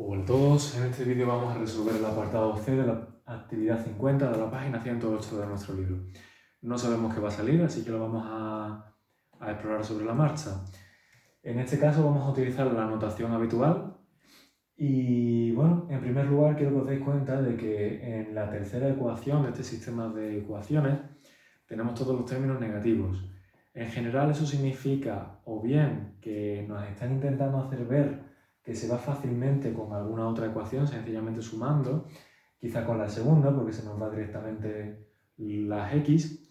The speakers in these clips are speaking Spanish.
Hola a todos, en este vídeo vamos a resolver el apartado C de la actividad 50 de la página 108 de nuestro libro. No sabemos qué va a salir, así que lo vamos a explorar sobre la marcha. En este caso vamos a utilizar la notación habitual y bueno, en primer lugar quiero que os deis cuenta de que en la tercera ecuación de este sistema de ecuaciones tenemos todos los términos negativos. En general eso significa o bien que nos están intentando hacer ver que se va fácilmente con alguna otra ecuación, sencillamente sumando, quizá con la segunda, porque se nos va directamente las x,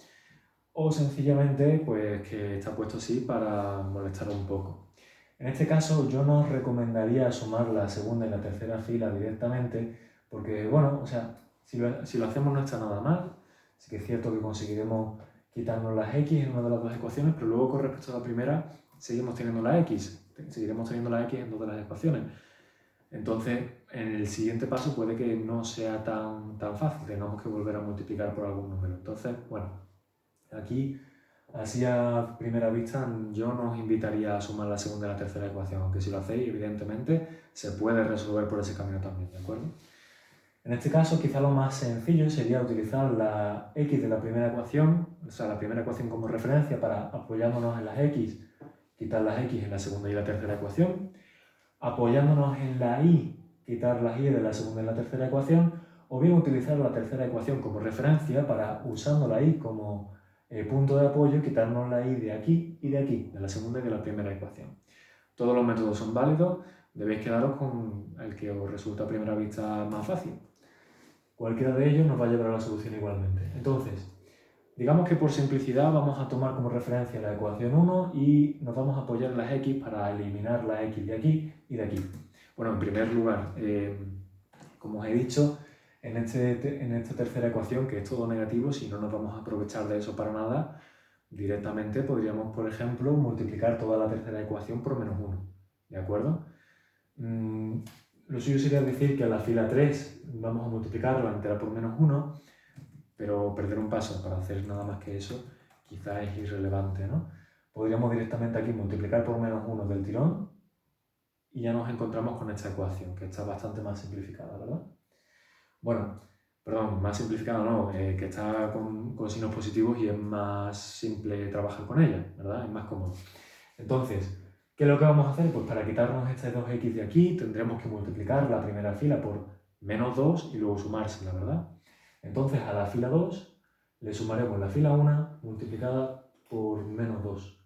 o sencillamente pues que está puesto así para molestar un poco. En este caso yo no os recomendaría sumar la segunda y la tercera fila directamente, porque bueno, o sea, si lo hacemos no está nada mal, sí que es cierto que conseguiremos quitarnos las x en una de las dos ecuaciones, pero luego con respecto a la primera seguiremos teniendo la x en todas las ecuaciones. Entonces, en el siguiente paso puede que no sea tan fácil, tengamos que volver a multiplicar por algún número. Entonces, bueno, aquí, así a primera vista, yo no os invitaría a sumar la segunda y la tercera ecuación, aunque si lo hacéis, evidentemente, se puede resolver por ese camino también, ¿de acuerdo? En este caso, quizá lo más sencillo sería utilizar la x de la primera ecuación, o sea, la primera ecuación como referencia para apoyándonos en las x, quitar las x en la segunda y la tercera ecuación, apoyándonos en la y, quitar las y de la segunda y la tercera ecuación, o bien utilizar la tercera ecuación como referencia para, usando la y como punto de apoyo, quitarnos la y de aquí y de aquí, de la segunda y de la primera ecuación. Todos los métodos son válidos, debéis quedaros con el que os resulta a primera vista más fácil. Cualquiera de ellos nos va a llevar a la solución igualmente. Entonces, digamos que por simplicidad vamos a tomar como referencia la ecuación 1 y nos vamos a apoyar en las x para eliminar la x de aquí y de aquí. Bueno, en primer lugar, como os he dicho, en esta tercera ecuación, que es todo negativo, si no nos vamos a aprovechar de eso para nada, directamente podríamos, por ejemplo, multiplicar toda la tercera ecuación por menos 1. ¿De acuerdo? Lo suyo sería decir que a la fila 3 vamos a multiplicarla entera por menos 1, pero perder un paso para hacer nada más que eso quizá es irrelevante, ¿no? Podríamos directamente aquí multiplicar por menos 1 del tirón y ya nos encontramos con esta ecuación, que está bastante más simplificada, ¿verdad? Bueno, perdón, más simplificada no, que está con signos positivos y es más simple trabajar con ella, ¿verdad? Es más cómodo. Entonces, ¿qué es lo que vamos a hacer? Pues para quitarnos estas 2x de aquí tendremos que multiplicar la primera fila por menos 2 y luego sumársela, ¿verdad? Entonces a la fila 2 le sumaremos la fila 1 multiplicada por menos 2.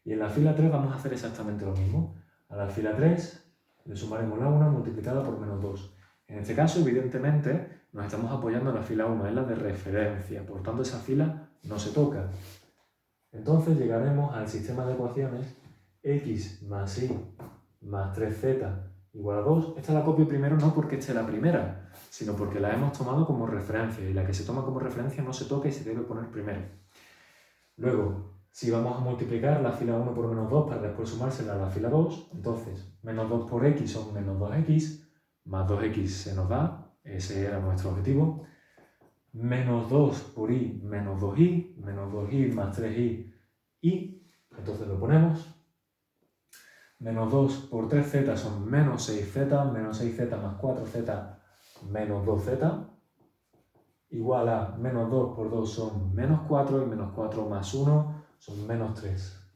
Y en la fila 3 vamos a hacer exactamente lo mismo. A la fila 3 le sumaremos la 1 multiplicada por menos 2. En este caso, evidentemente, nos estamos apoyando en la fila 1, es la de referencia, por tanto esa fila no se toca. Entonces llegaremos al sistema de ecuaciones x más y más 3z igual a 2. Esta la copio primero no porque esté la primera, sino porque la hemos tomado como referencia y la que se toma como referencia no se toca y se debe poner primero. Luego, si vamos a multiplicar la fila 1 por menos 2 para después sumársela a la fila 2, entonces menos 2 por x son menos 2x, más 2x se nos da, ese era nuestro objetivo. Menos 2 por y menos 2y, menos 2y más 3y, y, entonces lo ponemos. Menos 2 por 3z son menos 6z, menos 6z más 4z menos 2z, igual a menos 2 por 2 son menos 4 y menos 4 más 1 son menos 3.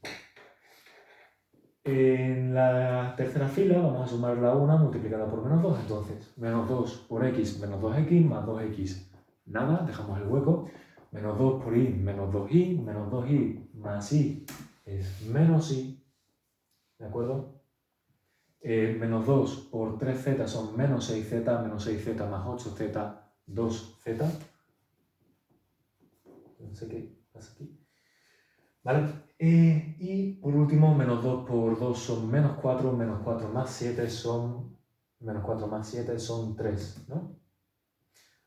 En la tercera fila vamos a sumar la 1 multiplicada por menos 2, entonces menos 2 por x menos 2x más 2x. Nada, dejamos el hueco. Menos 2 por y menos 2y, menos 2y más y es menos y, ¿de acuerdo? Menos 2 por 3z son menos 6z, menos 6z más 8z, 2z. No sé qué pasa aquí. ¿Vale? Y por último, menos 2 por 2 son menos 4 más 7 son... Menos 4 más 7 son 3, ¿no?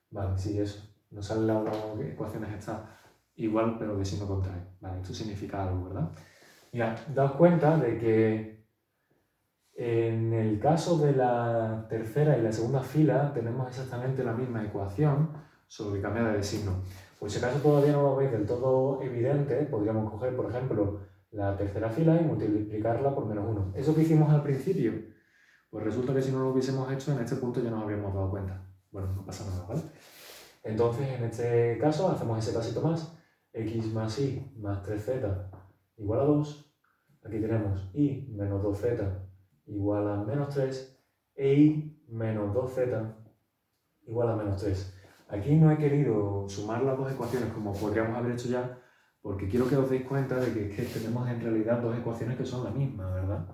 Vale, sí, eso. Nos sale la ecuaciones esta igual, pero de signo contrario. Vale, esto significa algo, ¿verdad? Mira, daos cuenta de que en el caso de la tercera y la segunda fila tenemos exactamente la misma ecuación, solo que cambiada de signo. Por si acaso todavía no lo veis del todo evidente, podríamos coger, por ejemplo, la tercera fila y multiplicarla por menos 1. Eso que hicimos al principio, Pues resulta que si no lo hubiésemos hecho, en este punto ya nos habríamos dado cuenta. Bueno, no pasa nada, ¿vale? Entonces, en este caso, hacemos ese pasito más. X más y más 3z igual a 2. Aquí tenemos y menos 2z igual a menos 3. E y menos 2z igual a menos 3. Aquí no he querido sumar las dos ecuaciones como podríamos haber hecho ya, porque quiero que os deis cuenta de que, tenemos en realidad dos ecuaciones que son la misma, ¿verdad?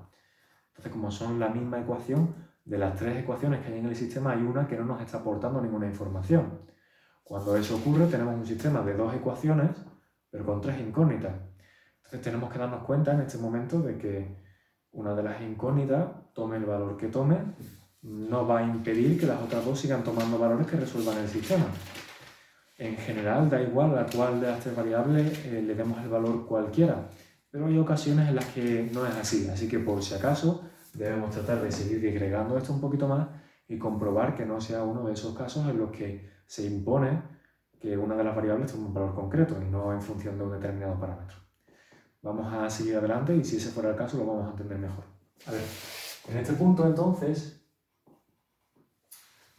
Entonces, como son la misma ecuación, de las tres ecuaciones que hay en el sistema hay una que no nos está aportando ninguna información. Cuando eso ocurre, tenemos un sistema de dos ecuaciones, pero con tres incógnitas. Entonces tenemos que darnos cuenta en este momento de que una de las incógnitas, tome el valor que tome, no va a impedir que las otras dos sigan tomando valores que resuelvan el sistema. En general, da igual a cuál de las tres variables le demos el valor cualquiera, pero hay ocasiones en las que no es así que por si acaso debemos tratar de seguir disgregando esto un poquito más y comprobar que no sea uno de esos casos en los que se impone que una de las variables tome un valor concreto y no en función de un determinado parámetro. Vamos a seguir adelante y si ese fuera el caso lo vamos a entender mejor. A ver, en este punto entonces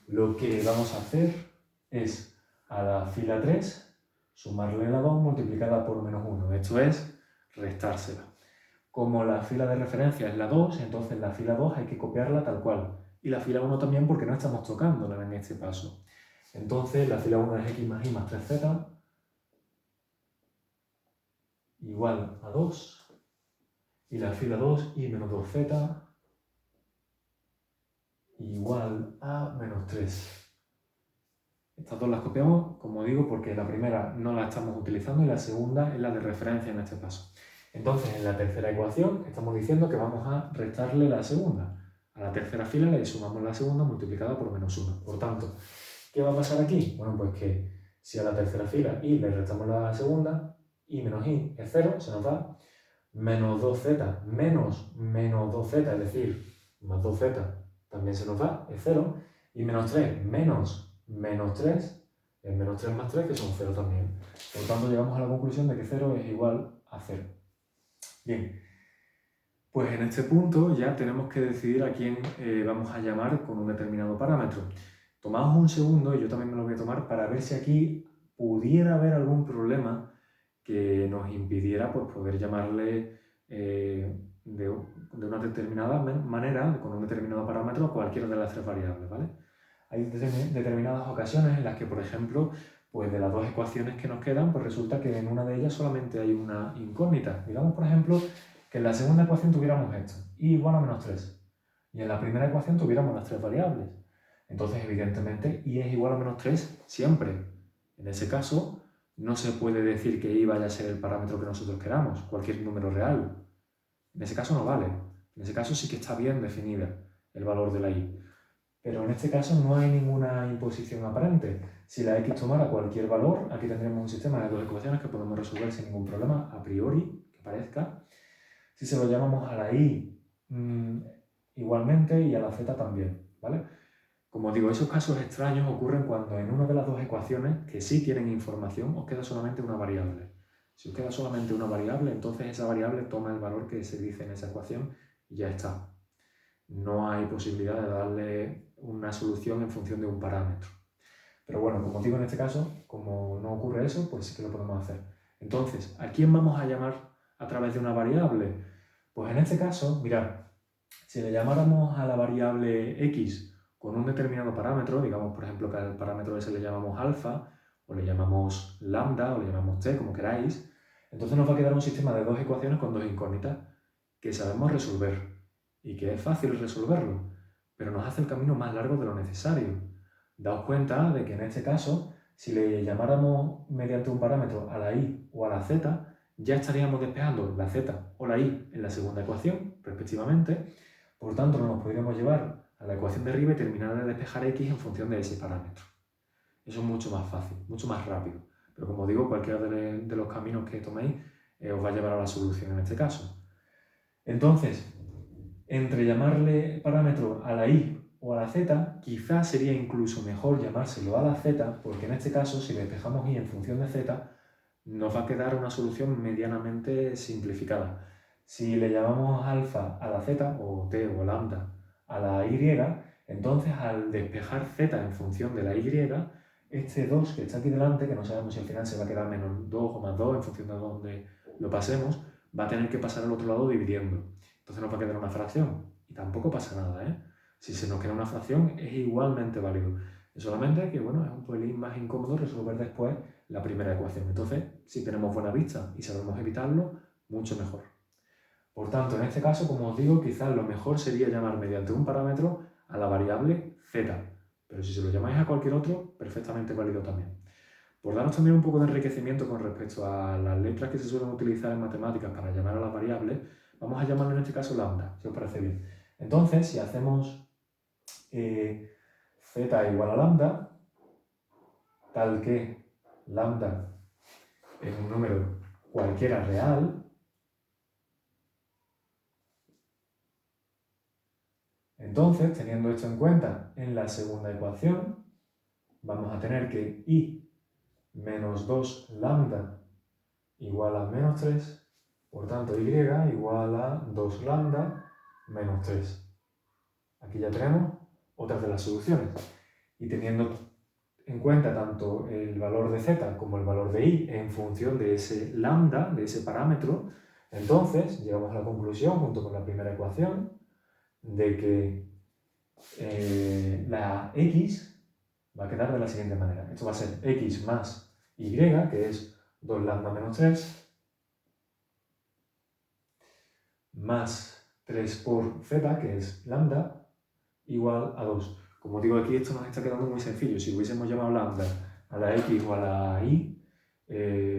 lo que vamos a hacer es a la fila 3 sumarle la 2 multiplicada por menos 1, esto es restársela. Como la fila de referencia es la 2, entonces la fila 2 hay que copiarla tal cual. Y la fila 1 también porque no estamos tocándola en este paso. Entonces la fila 1 es x más y más 3z igual a 2. Y la fila 2 y menos 2z igual a menos 3. Estas dos las copiamos, como digo, porque la primera no la estamos utilizando y la segunda es la de referencia en este paso. Entonces, en la tercera ecuación estamos diciendo que vamos a restarle la segunda. A la tercera fila le sumamos la segunda multiplicada por menos 1. Por tanto, ¿qué va a pasar aquí? Bueno, pues que si a la tercera fila y le restamos la segunda, y menos y es 0, se nos da menos 2z menos 2z, es decir, más 2z también se nos da, es 0, y menos 3 menos 3 es menos 3 más 3, que son 0 también. Por lo tanto, llegamos a la conclusión de que 0 es igual a 0. Bien, pues en este punto ya tenemos que decidir a quién vamos a llamar con un determinado parámetro. Tomamos un segundo, y yo también me lo voy a tomar, para ver si aquí pudiera haber algún problema que nos impidiera pues, poder llamarle de una determinada manera, con un determinado parámetro, a cualquiera de las tres variables, ¿vale? Hay determinadas ocasiones en las que, por ejemplo, pues de las dos ecuaciones que nos quedan, pues resulta que en una de ellas solamente hay una incógnita. Digamos, por ejemplo, que en la segunda ecuación tuviéramos esto, y igual a menos 3. Y en la primera ecuación tuviéramos las tres variables. Entonces, evidentemente, y es igual a menos 3 siempre. En ese caso, no se puede decir que y vaya a ser el parámetro que nosotros queramos, cualquier número real. En ese caso no vale. En ese caso sí que está bien definida el valor de la y. Pero en este caso no hay ninguna imposición aparente. Si la x tomara cualquier valor, aquí tendremos un sistema de dos ecuaciones que podemos resolver sin ningún problema, a priori, que parezca. Si se lo llamamos a la y igualmente y a la z también, ¿vale? Como digo, esos casos extraños ocurren cuando en una de las dos ecuaciones, que sí tienen información, os queda solamente una variable. Si os queda solamente una variable, entonces esa variable toma el valor que se dice en esa ecuación y ya está. No hay posibilidad de darle una solución en función de un parámetro. Pero bueno, como digo en este caso, como no ocurre eso, pues sí que lo podemos hacer. Entonces, ¿a quién vamos a llamar a través de una variable? Pues en este caso, mirad, si le llamáramos a la variable x con un determinado parámetro, digamos por ejemplo que al parámetro ese le llamamos alfa, o le llamamos lambda, o le llamamos t, como queráis, entonces nos va a quedar un sistema de dos ecuaciones con dos incógnitas que sabemos resolver y que es fácil resolverlo, pero nos hace el camino más largo de lo necesario. Daos cuenta de que en este caso, si le llamáramos mediante un parámetro a la y o a la z, ya estaríamos despejando la z o la y en la segunda ecuación, respectivamente. Por tanto, no nos podríamos llevar a la ecuación de arriba y terminar de despejar x en función de ese parámetro. Eso es mucho más fácil, mucho más rápido. Pero como digo, cualquiera de los caminos que toméis os va a llevar a la solución en este caso. Entonces, entre llamarle parámetro a la y o a la z, quizás sería incluso mejor llamárselo a la z, porque en este caso, si despejamos y en función de z, nos va a quedar una solución medianamente simplificada. Si le llamamos alfa a la z, o t o lambda a la y, entonces al despejar z en función de la y, este 2 que está aquí delante, que no sabemos si al final se va a quedar menos 2 o más 2 en función de dónde lo pasemos, va a tener que pasar al otro lado dividiendo. Entonces nos va a quedar una fracción y tampoco pasa nada, ¿eh? Si se nos queda una fracción es igualmente válido. Solamente que, bueno, es un pelín más incómodo resolver después la primera ecuación. Entonces, si tenemos buena vista y sabemos evitarlo, mucho mejor. Por tanto, en este caso, como os digo, quizás lo mejor sería llamar mediante un parámetro a la variable z. Pero si se lo llamáis a cualquier otro, perfectamente válido también. Por daros también un poco de enriquecimiento con respecto a las letras que se suelen utilizar en matemáticas para llamar a las variables, vamos a llamarlo en este caso lambda, si os parece bien. Entonces, si hacemos z igual a lambda, tal que lambda es un número cualquiera real, entonces, teniendo esto en cuenta en la segunda ecuación, vamos a tener que i menos 2 lambda igual a menos 3, por tanto y igual a 2 lambda menos 3. Aquí ya tenemos otras de las soluciones. Y teniendo en cuenta tanto el valor de z como el valor de i en función de ese lambda, de ese parámetro, entonces llegamos a la conclusión, junto con la primera ecuación, de que la x va a quedar de la siguiente manera. Esto va a ser x más y, que es 2 lambda menos 3, más 3 por z, que es lambda, igual a 2. Como digo aquí, esto nos está quedando muy sencillo. Si hubiésemos llamado lambda a la x o a la y,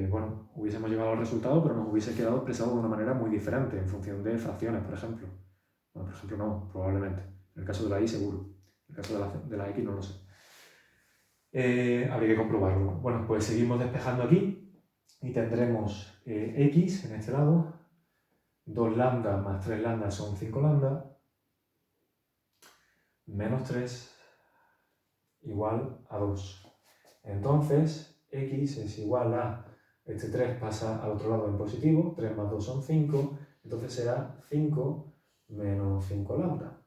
bueno, hubiésemos llegado al resultado, pero nos hubiese quedado expresado de una manera muy diferente, en función de fracciones, por ejemplo. Bueno, por ejemplo no, probablemente. En el caso de la y seguro. En el caso de la x no lo sé. Habría que comprobarlo. Bueno, pues seguimos despejando aquí y tendremos x en este lado, 2 lambda más 3 lambda son 5 lambda, menos 3 igual a 2. Entonces, x es igual a, este 3 pasa al otro lado en positivo, 3 más 2 son 5, entonces será 5 menos 5 lambda.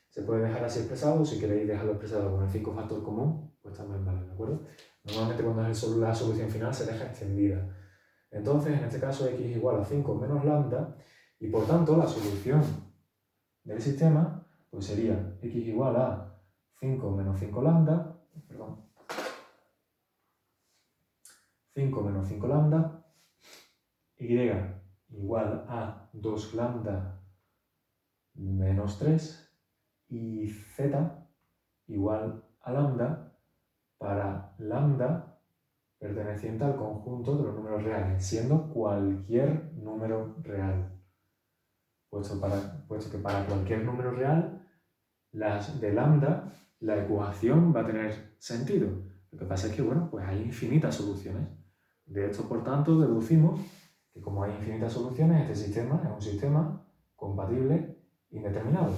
Se puede dejar así expresado, si queréis dejarlo expresado con el 5 factor común, pues también vale, ¿de acuerdo? Normalmente cuando es la solución final se deja extendida. Entonces, en este caso, x es igual a 5 menos lambda, y por tanto la solución del sistema pues sería x igual a 5 menos 5 lambda, perdón, 5 menos 5 lambda, y igual a 2 lambda menos 3, y z igual a lambda para lambda perteneciente al conjunto de los números reales, siendo cualquier número real. Puesto que para cualquier número real, las de lambda, la ecuación va a tener sentido. Lo que pasa es que, bueno, pues hay infinitas soluciones. De esto, por tanto, deducimos que como hay infinitas soluciones, este sistema es un sistema compatible indeterminado.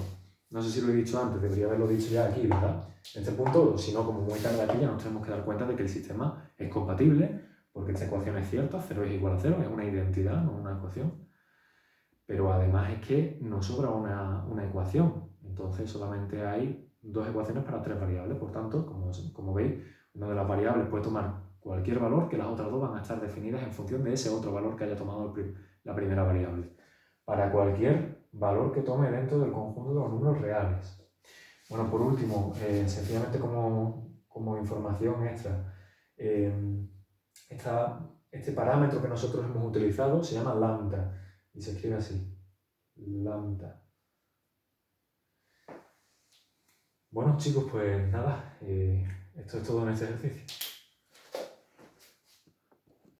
No sé si lo he dicho antes, debería haberlo dicho ya aquí, ¿verdad? En este punto, si no, como muy tarde aquí, ya nos tenemos que dar cuenta de que el sistema es compatible, porque esta ecuación es cierta, 0 es igual a 0, es una identidad, no una ecuación. Pero además es que nos sobra una ecuación, entonces solamente hay 2 ecuaciones para 3 variables, por tanto, como veis, una de las variables puede tomar cualquier valor, que las otras dos van a estar definidas en función de ese otro valor que haya tomado la primera variable. Para cualquier valor que tome dentro del conjunto de los números reales. Bueno, por último, sencillamente como información extra, este parámetro que nosotros hemos utilizado se llama lambda y se escribe así, lambda. Bueno chicos, pues nada, esto es todo en este ejercicio.